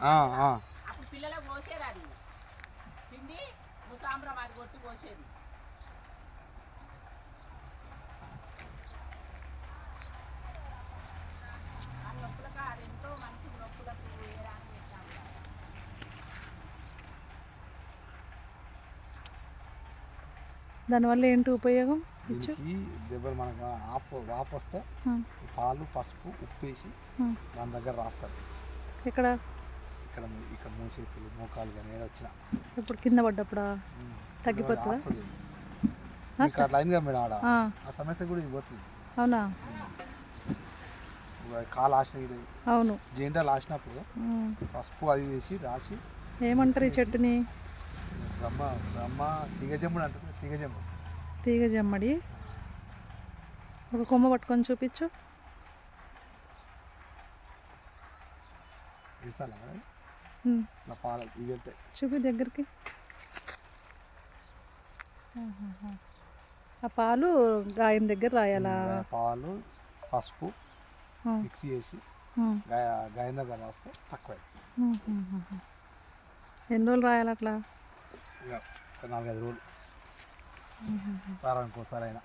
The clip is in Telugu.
అప్పుడు పిల్లలకు పోసేది అది పిండి ముసాంబ్రం అది కొట్టి పోసేది. ఆ నొప్పులకు అది ఎంతో మంచి నొప్పులకు వేయడానికి పెట్టాము. దానివల్ల ఏంటి ఉపయోగం? దెబ్బలు మనకు వాపు వస్తే పాలు పసుపు ఉప్పు వేసి దాని దగ్గర రాస్తారు. ఇక్కడ ఇక్కడ ఇక్కడ మోసేతులు మోకాలు కానీ ఏదో వచ్చినా ఇప్పుడు కింద పడ్డప్పుడు తగ్గిపోతుందా? ఇక్కడ లైన్గా మేడం ఆడ ఆ సమస్య కూడా ఇది పోతుంది. అవునా? కాలు ఆసినవి అవును జెండాలు ఆసినప్పుడు పసుపు అది వేసి రాసి ఏమంటారు ఈ చెట్టుని? బ్రహ్మ బ్రహ్మ తీగజమ్ముడు అంటారు. తీగజమ్ముడు తీగజమ్మడి. ఒక కొమ్మ పట్టుకొని చూపించు. వేస్తాను నా పాలు ఇవి వెళ్తాయి. చూపి దగ్గరికి. ఆ పాలు గాయం దగ్గర రాయాలా? పాలు పసుపు మిక్సీ చేసి గాయం దగ్గర రాస్తే తక్కువ. ఎన్ని రోజులు రాయాలి అట్లా? ఇక 4-5 రోజులు వారానికి ఒకసారి అయినా.